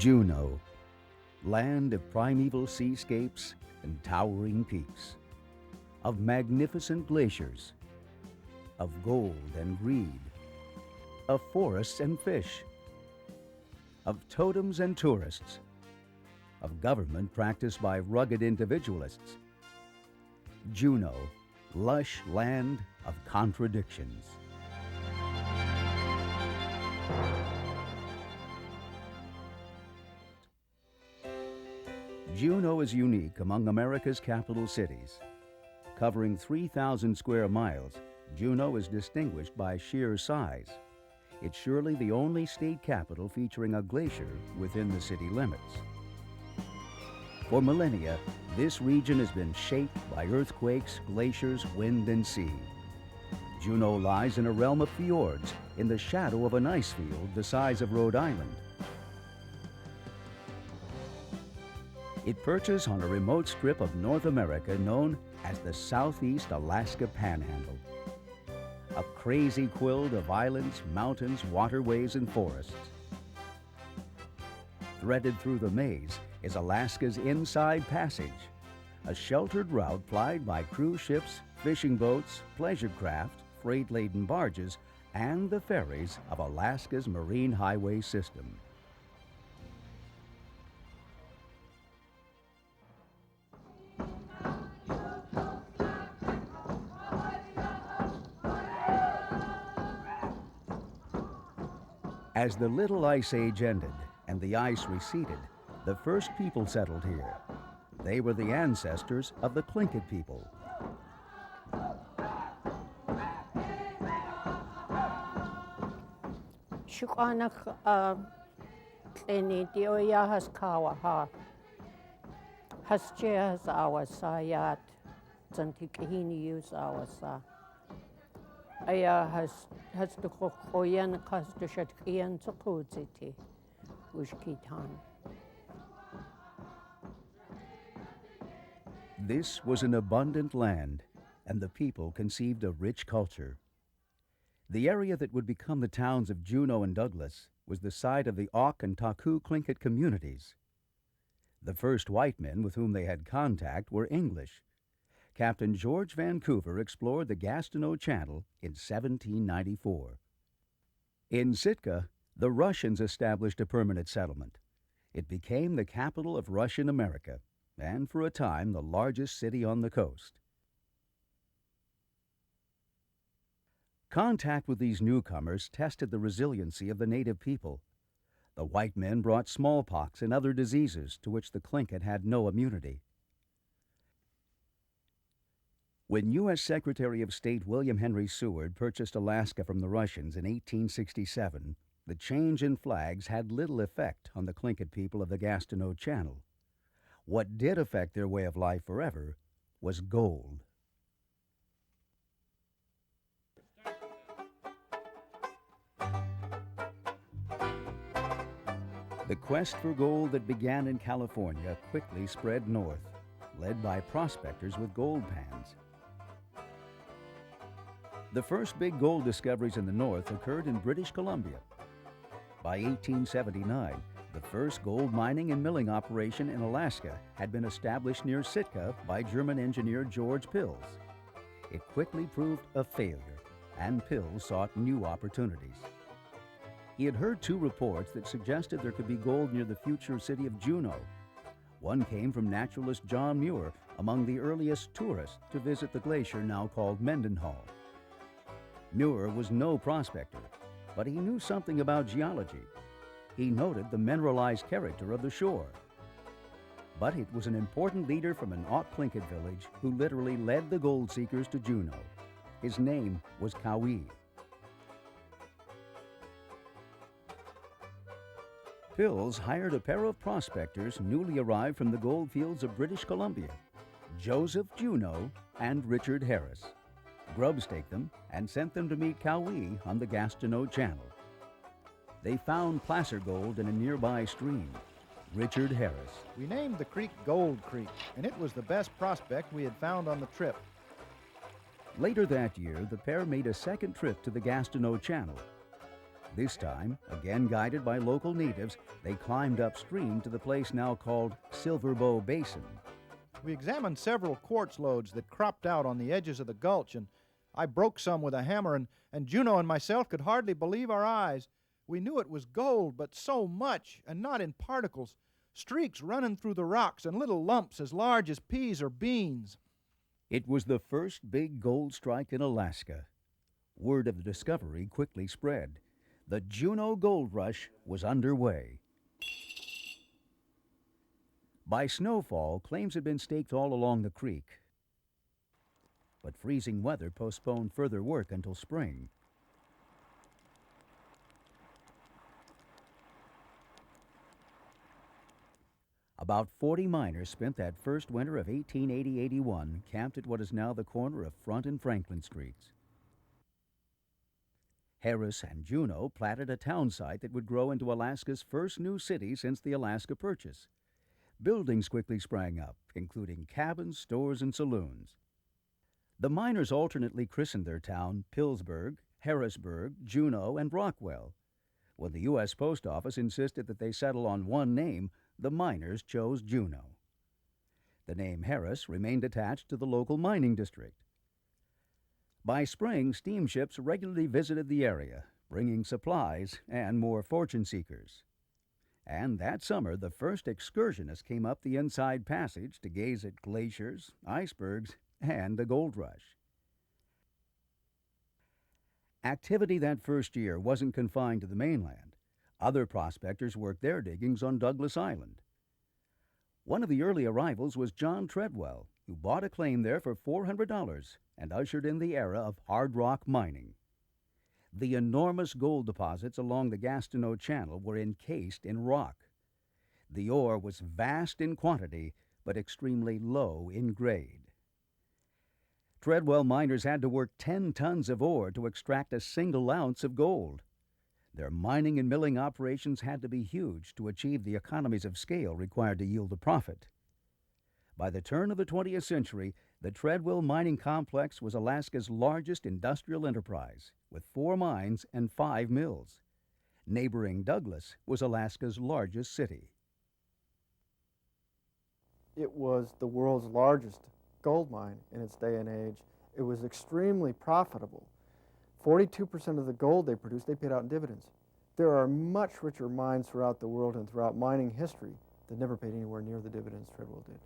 Juneau, land of primeval seascapes and towering peaks, of magnificent glaciers, of gold and greed, of forests and fish, of totems and tourists, of government practiced by rugged individualists. Juneau, lush land of contradictions. Juneau is unique among America's capital cities. Covering 3,000 square miles, Juneau is distinguished by sheer size. It's surely the only state capital featuring a glacier within the city limits. For millennia, this region has been shaped by earthquakes, glaciers, wind, and sea. Juneau lies in a realm of fjords in the shadow of an ice field the size of Rhode Island. It perches on a remote strip of North America known as the Southeast Alaska Panhandle. A crazy quilt of islands, mountains, waterways, and forests. Threaded through the maze is Alaska's Inside Passage, a sheltered route plied by cruise ships, fishing boats, pleasure craft, freight-laden barges, and the ferries of Alaska's marine highway system. As the Little Ice Age ended and the ice receded, the first people settled here. They were the ancestors of the Tlingit people. Shukanak tleni dioya has kawaha. Hasche has awasayat. Zantikihini use awasa. Aya has the koyan kas the shatkian tsukuziti. Ushkitan. This was an abundant land, and the people conceived a rich culture. The area that would become the towns of Juneau and Douglas was the site of the Auk and Taku Tlingit communities. The first white men with whom they had contact were English. Captain George Vancouver explored the Gastineau Channel in 1794. In Sitka, the Russians established a permanent settlement. It became the capital of Russian America, and for a time the largest city on the coast. Contact with these newcomers tested the resiliency of the native people. The white men brought smallpox and other diseases to which the Tlingit had no immunity. When U.S. Secretary of State William Henry Seward purchased Alaska from the Russians in 1867, the change in flags had little effect on the Tlingit people of the Gastineau Channel. What did affect their way of life forever was gold. The quest for gold that began in California quickly spread north, led by prospectors with gold pans. The first big gold discoveries in the north occurred in British Columbia. By 1879, the first gold mining and milling operation in Alaska had been established near Sitka by German engineer George Pills. It quickly proved a failure, and Pills sought new opportunities. He had heard two reports that suggested there could be gold near the future city of Juneau. One came from naturalist John Muir, among the earliest tourists to visit the glacier now called Mendenhall. Muir was no prospector, but he knew something about geology. He noted the mineralized character of the shore. But it was an important leader from an Auk Tlingit village who literally led the gold seekers to Juneau. His name was Cowie. Pills hired a pair of prospectors newly arrived from the gold fields of British Columbia, Joseph Juneau and Richard Harris. Grubstaked them and sent them to meet Cowie on the Gastineau Channel. They found placer gold in a nearby stream. Richard Harris. We named the creek Gold Creek, and it was the best prospect we had found on the trip. Later that year, the pair made a second trip to the Gastineau Channel. This time, again guided by local natives, they climbed upstream to the place now called Silver Bow Basin. We examined several quartz lodes that cropped out on the edges of the gulch, and I broke some with a hammer, and Juneau and myself could hardly believe our eyes. We knew it was gold, but so much, and not in particles. Streaks running through the rocks and little lumps as large as peas or beans. It was the first big gold strike in Alaska. Word of the discovery quickly spread. The Juneau Gold Rush was underway. By snowfall, claims had been staked all along the creek, but freezing weather postponed further work until spring. About 40 miners spent that first winter of 1880-81 camped at what is now the corner of Front and Franklin Streets. Harris and Juneau platted a town site that would grow into Alaska's first new city since the Alaska Purchase. Buildings quickly sprang up, including cabins, stores, and saloons. The miners alternately christened their town Pillsburg, Harrisburg, Juneau, and Rockwell. When the U.S. Post Office insisted that they settle on one name, the miners chose Juneau. The name Harris remained attached to the local mining district. By spring, steamships regularly visited the area, bringing supplies and more fortune seekers. And that summer, the first excursionists came up the Inside Passage to gaze at glaciers, icebergs, and the gold rush. Activity that first year wasn't confined to the mainland. Other prospectors worked their diggings on Douglas Island. One of the early arrivals was John Treadwell, who bought a claim there for $400 and ushered in the era of hard rock mining. The enormous gold deposits along the Gastineau Channel were encased in rock. The ore was vast in quantity, but extremely low in grade. Treadwell miners had to work 10 tons of ore to extract a single ounce of gold. Their mining and milling operations had to be huge to achieve the economies of scale required to yield a profit. By the turn of the 20th century, the Treadwell Mining Complex was Alaska's largest industrial enterprise, with 4 mines and 5 mills. Neighboring Douglas was Alaska's largest city. It was the world's largest gold mine in its day and age. It was extremely profitable. 42% of the gold they produced, they paid out in dividends. There are much richer mines throughout the world and throughout mining history that never paid anywhere near the dividends Treadwell did.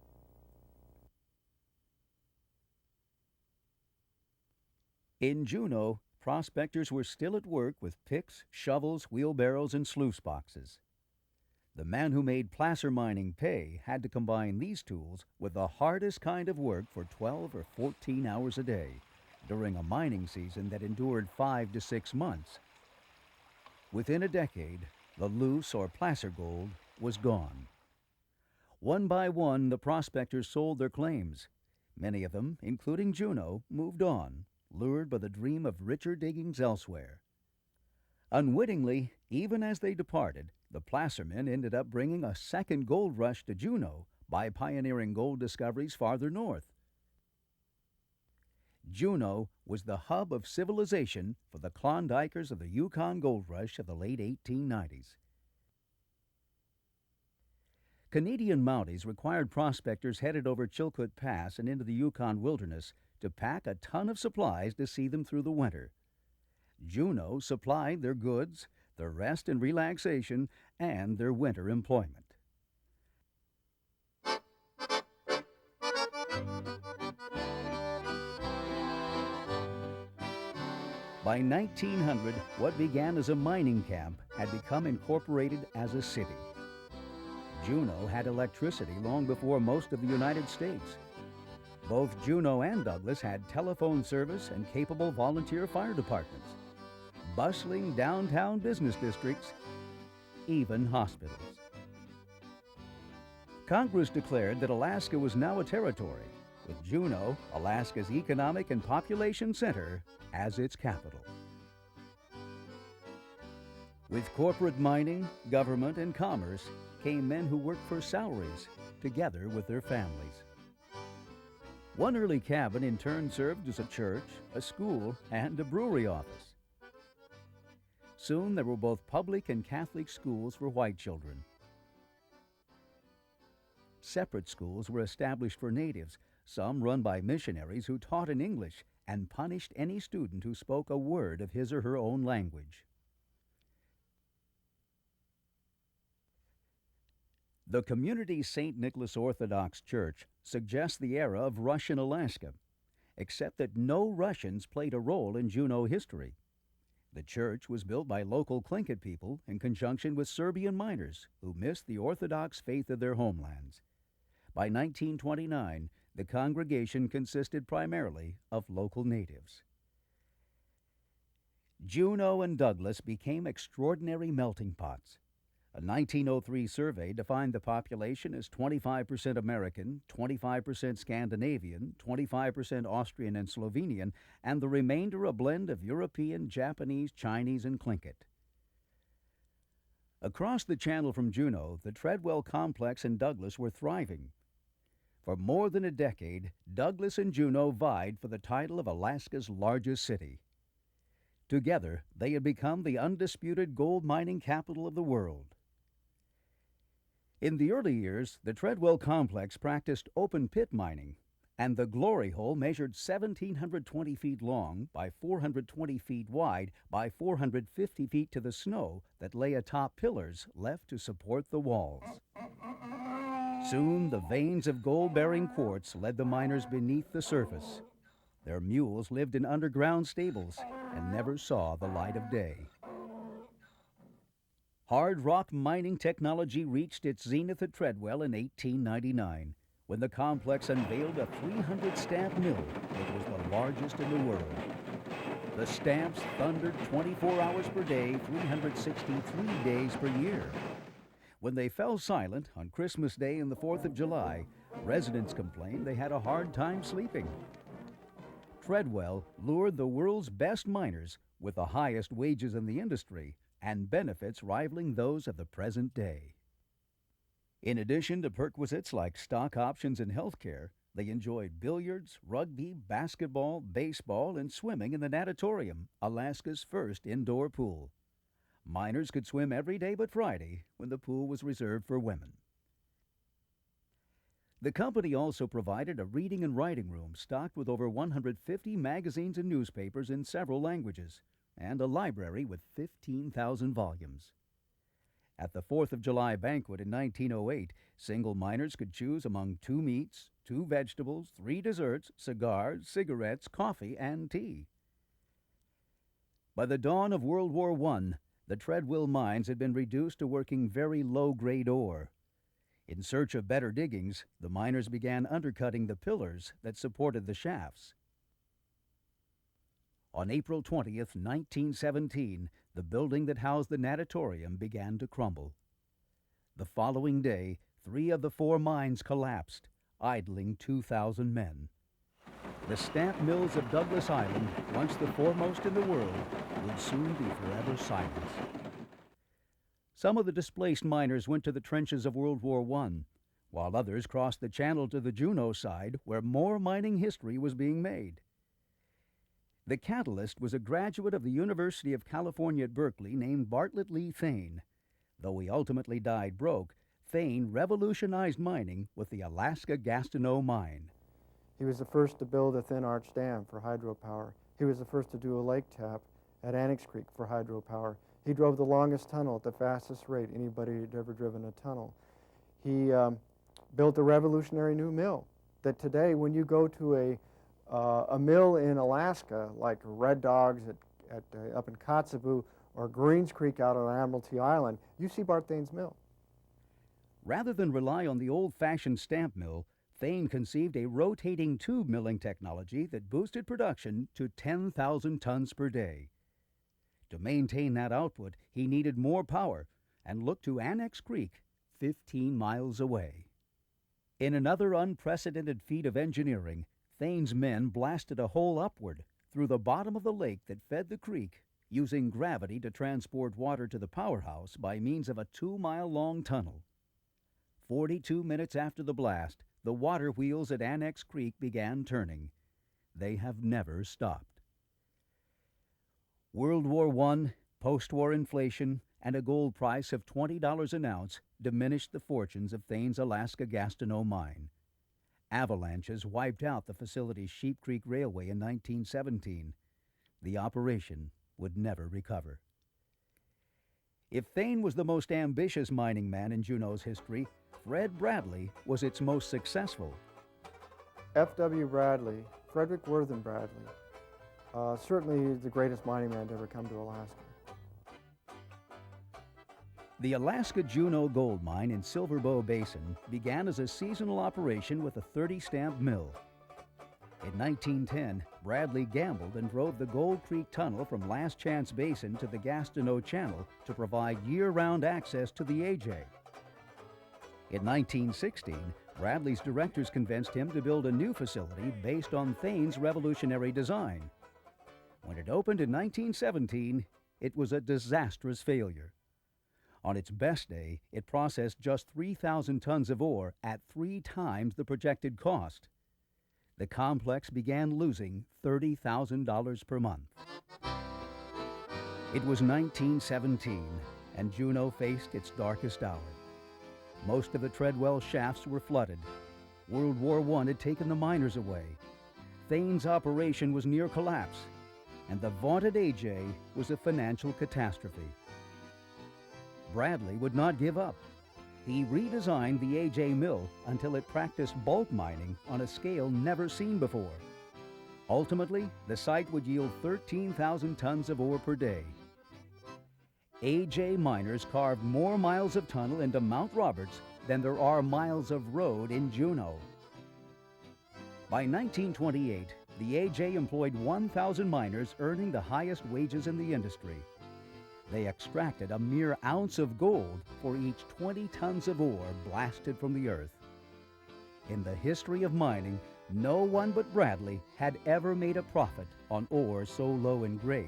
In Juneau, prospectors were still at work with picks, shovels, wheelbarrows, and sluice boxes. The man who made placer mining pay had to combine these tools with the hardest kind of work for 12 or 14 hours a day during a mining season that endured 5 to 6 months. Within a decade, the loose or placer gold was gone. One by one, the prospectors sold their claims. Many of them, including Juneau, moved on, lured by the dream of richer diggings elsewhere. Unwittingly, even as they departed, the placermen ended up bringing a second gold rush to Juneau by pioneering gold discoveries farther north. Juneau was the hub of civilization for the Klondikers of the Yukon Gold Rush of the late 1890s. Canadian Mounties required prospectors headed over Chilkoot Pass and into the Yukon wilderness to pack a ton of supplies to see them through the winter. Juneau supplied their goods, their rest and relaxation, and their winter employment. By 1900, what began as a mining camp had become incorporated as a city. Juneau had electricity long before most of the United States. Both Juneau and Douglas had telephone service and capable volunteer fire departments, bustling downtown business districts, even hospitals. Congress declared that Alaska was now a territory, with Juneau, Alaska's economic and population center, as its capital. With corporate mining, government, and commerce came men who worked for salaries, together with their families. One early cabin in turn served as a church, a school, and a brewery office. Soon there were both public and Catholic schools for white children. Separate schools were established for natives, some run by missionaries who taught in English and punished any student who spoke a word of his or her own language. The community's St. Nicholas Orthodox Church suggests the era of Russian Alaska, except that no Russians played a role in Juneau history. The church was built by local Tlingit people in conjunction with Serbian miners who missed the Orthodox faith of their homelands. By 1929, the congregation consisted primarily of local natives. Juneau and Douglas became extraordinary melting pots. A 1903 survey defined the population as 25% American, 25% Scandinavian, 25% Austrian and Slovenian, and the remainder a blend of European, Japanese, Chinese, and Tlingit. Across the channel from Juneau, the Treadwell complex and Douglas were thriving. For more than a decade, Douglas and Juneau vied for the title of Alaska's largest city. Together, they had become the undisputed gold mining capital of the world. In the early years, the Treadwell complex practiced open-pit mining, and the Glory Hole measured 1,720 feet long by 420 feet wide by 450 feet to the snow that lay atop pillars left to support the walls. Soon, the veins of gold-bearing quartz led the miners beneath the surface. Their mules lived in underground stables and never saw the light of day. Hard rock mining technology reached its zenith at Treadwell in 1899, when the complex unveiled a 300-stamp mill that was the largest in the world. The stamps thundered 24 hours per day, 363 days per year. When they fell silent on Christmas Day and the 4th of July, residents complained they had a hard time sleeping. Treadwell lured the world's best miners with the highest wages in the industry and benefits rivaling those of the present day. In addition to perquisites like stock options and health care, they enjoyed billiards, rugby, basketball, baseball, and swimming in the natatorium, Alaska's first indoor pool. Miners could swim every day but Friday, when the pool was reserved for women. The company also provided a reading and writing room stocked with over 150 magazines and newspapers in several languages, and a library with 15,000 volumes. At the 4th of July banquet in 1908, single miners could choose among 2 meats, 2 vegetables, 3 desserts, cigars, cigarettes, coffee, and tea. By the dawn of World War I, the Treadwell mines had been reduced to working very low-grade ore. In search of better diggings, the miners began undercutting the pillars that supported the shafts. On April 20th, 1917, the building that housed the natatorium began to crumble. The following day, 3 of the 4 mines collapsed, idling 2,000 men. The stamp mills of Douglas Island, once the foremost in the world, would soon be forever silenced. Some of the displaced miners went to the trenches of World War I, while others crossed the channel to the Juneau side, where more mining history was being made. The catalyst was a graduate of the University of California at Berkeley named Bartlett Lee Thane. Though he ultimately died broke, Thane revolutionized mining with the Alaska Gastineau mine. He was the first to build a thin arch dam for hydropower. He was the first to do a lake tap at Annex Creek for hydropower. He drove the longest tunnel at the fastest rate anybody had ever driven a tunnel. He built a revolutionary new mill that today, when you go to a mill in Alaska, like Red Dogs up in Kotzebue or Greens Creek out on Admiralty Island, you see Bart Thane's mill. Rather than rely on the old-fashioned stamp mill, Thane conceived a rotating tube milling technology that boosted production to 10,000 tons per day. To maintain that output, he needed more power and looked to Annex Creek, 15 miles away. In another unprecedented feat of engineering, Thane's men blasted a hole upward through the bottom of the lake that fed the creek, using gravity to transport water to the powerhouse by means of a 2-mile-long tunnel. 42 minutes after the blast, the water wheels at Annex Creek began turning. They have never stopped. World War I Post-war inflation and a gold price of $20 an ounce diminished the fortunes of Thane's Alaska Gastineau mine. Avalanches wiped out the facility's Sheep Creek Railway in 1917. The operation would never recover. If Thane was the most ambitious mining man in Juneau's history, Fred Bradley was its most successful. F.W. Bradley, Frederick Worthen Bradley, certainly the greatest mining man to ever come to Alaska. The Alaska Juneau gold mine in Silver Bow Basin began as a seasonal operation with a 30-stamp mill. In 1910, Bradley gambled and drove the Gold Creek Tunnel from Last Chance Basin to the Gastineau Channel to provide year-round access to the AJ. In 1916, Bradley's directors convinced him to build a new facility based on Thane's revolutionary design. When it opened in 1917, it was a disastrous failure. On its best day, it processed just 3,000 tons of ore at 3 times the projected cost. The complex began losing $30,000 per month. It was 1917, and Juneau faced its darkest hour. Most of the Treadwell shafts were flooded. World War I had taken the miners away. Thane's operation was near collapse, and the vaunted AJ was a financial catastrophe. Bradley would not give up. He redesigned the AJ mill until it practiced bulk mining on a scale never seen before. Ultimately, the site would yield 13,000 tons of ore per day. AJ miners carved more miles of tunnel into Mount Roberts than there are miles of road in Juneau. By 1928, the AJ employed 1,000 miners, earning the highest wages in the industry. They extracted a mere ounce of gold for each 20 tons of ore blasted from the earth. In the history of mining, no one but Bradley had ever made a profit on ore so low in grade.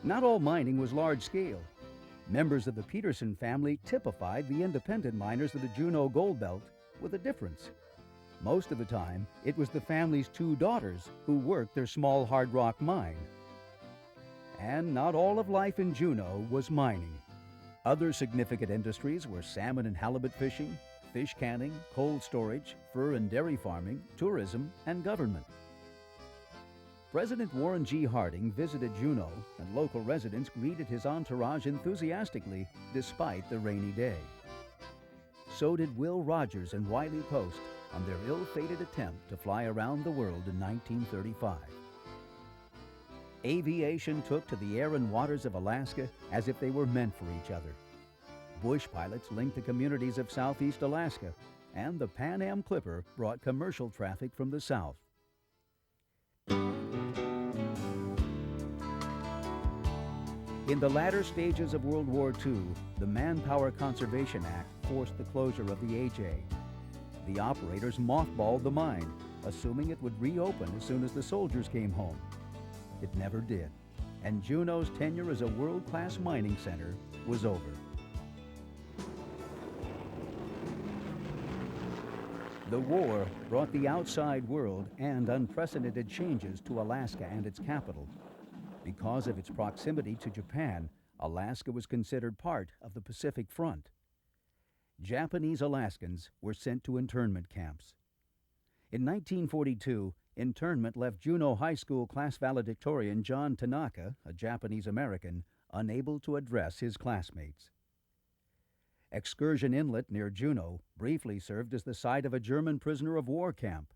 Not all mining was large scale. Members of the Peterson family typified the independent miners of the Juneau Gold Belt with a difference. Most of the time, it was the family's 2 daughters who worked their small hard rock mine. And not all of life in Juneau was mining. Other significant industries were salmon and halibut fishing, fish canning, cold storage, fur and dairy farming, tourism, and government. President Warren G. Harding visited Juneau, and local residents greeted his entourage enthusiastically despite the rainy day. So did Will Rogers and Wiley Post on their ill-fated attempt to fly around the world in 1935. Aviation took to the air and waters of Alaska as if they were meant for each other. Bush pilots linked the communities of southeast Alaska, and the Pan Am Clipper brought commercial traffic from the south. In the latter stages of World War II, the Manpower Conservation Act forced the closure of the AJ. The operators mothballed the mine, assuming it would reopen as soon as the soldiers came home. It never did, and Juneau's tenure as a world-class mining center was over. The war brought the outside world and unprecedented changes to Alaska and its capital. Because of its proximity to Japan, Alaska was considered part of the Pacific Front. Japanese Alaskans were sent to internment camps. In 1942, internment left Juneau High School class valedictorian John Tanaka, a Japanese American, unable to address his classmates. Excursion Inlet near Juneau briefly served as the site of a German prisoner of war camp.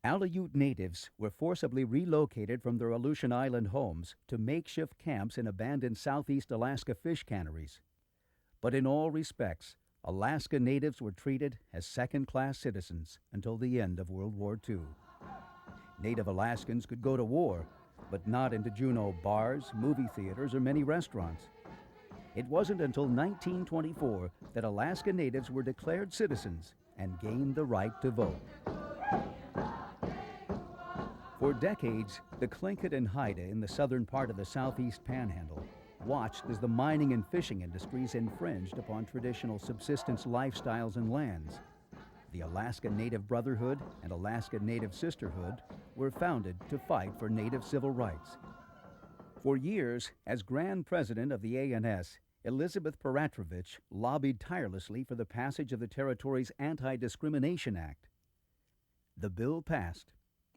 Aleut natives were forcibly relocated from their Aleutian Island homes to makeshift camps in abandoned southeast Alaska fish canneries. But in all respects, Alaska natives were treated as second-class citizens until the end of World War II. Native Alaskans could go to war, but not into Juneau bars, movie theaters, or many restaurants. It wasn't until 1924 that Alaska natives were declared citizens and gained the right to vote. For decades, the Tlingit and Haida in the southern part of the southeast panhandle watched as the mining and fishing industries infringed upon traditional subsistence lifestyles and lands. The Alaska Native Brotherhood and Alaska Native Sisterhood were founded to fight for Native civil rights. For years, as Grand President of the ANS, Elizabeth Peratrovich lobbied tirelessly for the passage of the territory's Anti-Discrimination Act. The bill passed.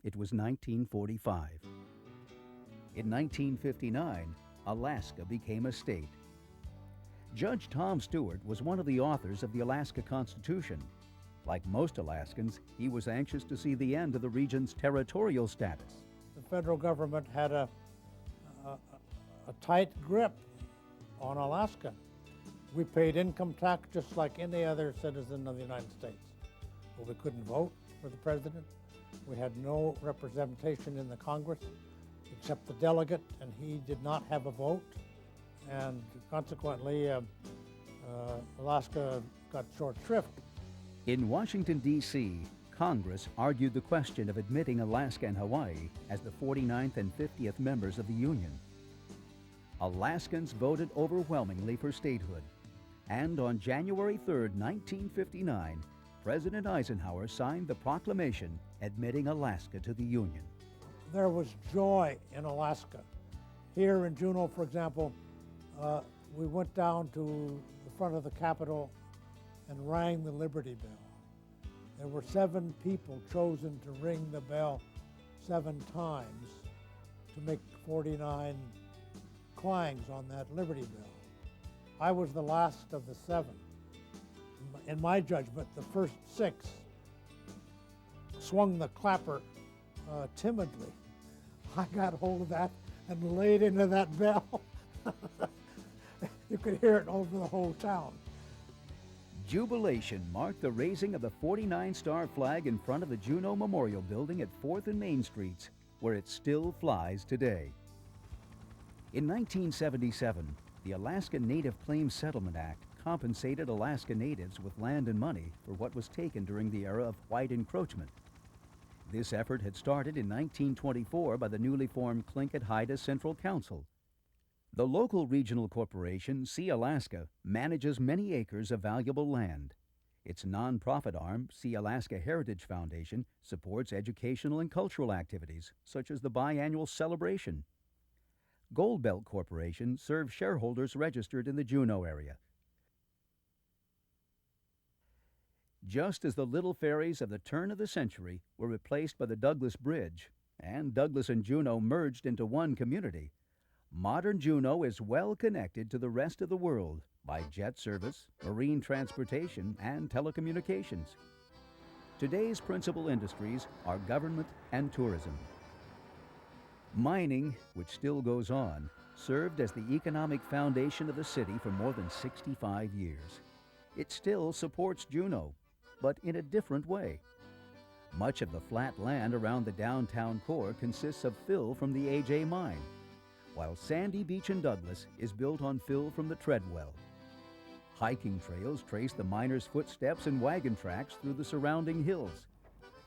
It was 1945. In 1959, Alaska became a state. Judge Tom Stewart was one of the authors of the Alaska Constitution. Like most Alaskans, he was anxious to see the end of the region's territorial status. The federal government had a tight grip on Alaska. We paid income tax just like any other citizen of the United States. But we couldn't vote for the president. We had no representation in the Congress except the delegate, and he did not have a vote. And consequently, Alaska got short shrift. In Washington, D.C., Congress argued the question of admitting Alaska and Hawaii as the 49th and 50th members of the Union. Alaskans voted overwhelmingly for statehood, and on January 3, 1959, President Eisenhower signed the proclamation admitting Alaska to the Union. There was joy in Alaska. Here in Juneau, for example, we went down to the front of the Capitol and rang the Liberty Bell. There were 7 people chosen to ring the bell 7 times to make 49 clangs on that Liberty Bell. I was the last of the 7. In my judgment, the first 6 swung the clapper timidly. I got hold of that and laid into that bell. You could hear it over the whole town. Jubilation marked the raising of the 49-star flag in front of the Juneau Memorial Building at 4th and Main Streets, where it still flies today. In 1977, the Alaska Native Claims Settlement Act compensated Alaska Natives with land and money for what was taken during the era of white encroachment. This effort had started in 1924 by the newly formed Tlingit-Haida Central Council. The local regional corporation, Sea Alaska, manages many acres of valuable land. Its nonprofit arm, Sea Alaska Heritage Foundation, supports educational and cultural activities, such as the biannual celebration. Gold Belt Corporation serves shareholders registered in the Juneau area. Just as the little ferries of the turn of the century were replaced by the Douglas Bridge, and Douglas and Juneau merged into one community, modern Juneau is well connected to the rest of the world by jet service, marine transportation, and telecommunications. Today's principal industries are government and tourism. Mining, which still goes on, served as the economic foundation of the city for more than 65 years. It still supports Juneau, but in a different way. Much of the flat land around the downtown core consists of fill from the AJ mine, while Sandy Beach in Douglas is built on fill from the Treadwell. Hiking trails trace the miners' footsteps and wagon tracks through the surrounding hills,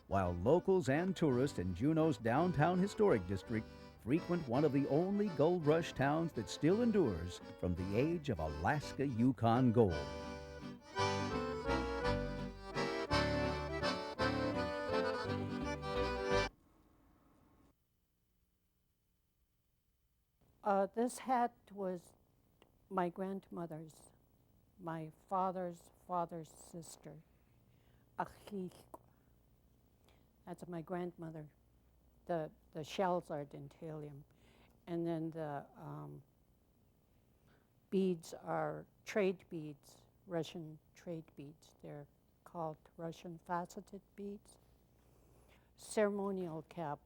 while locals and tourists in Juneau's downtown historic district frequent one of the only gold rush towns that still endures from the age of Alaska Yukon gold. This hat was my grandmother's, my father's sister, Achik. That's my grandmother. The shells are dentalium. And then the beads are trade beads, Russian trade beads. They're called Russian faceted beads. Ceremonial cap,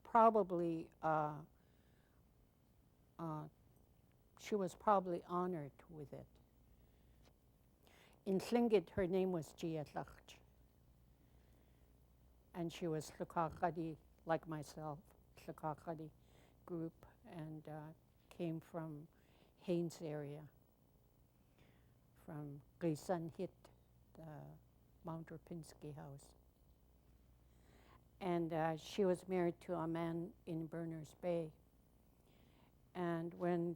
probably she was probably honored with it. In Tlingit, her name was Jiatlach. And she was Tlukakadi, like myself, Tlukakadi group, and came from Haines area, from Qisan Hit, the Mount Rapinski house. And she was married to a man in Berners Bay. And when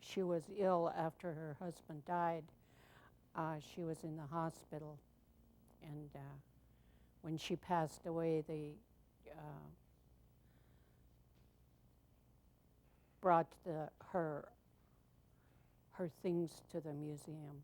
she was ill after her husband died, she was in the hospital. And when she passed away, brought her things to the museum.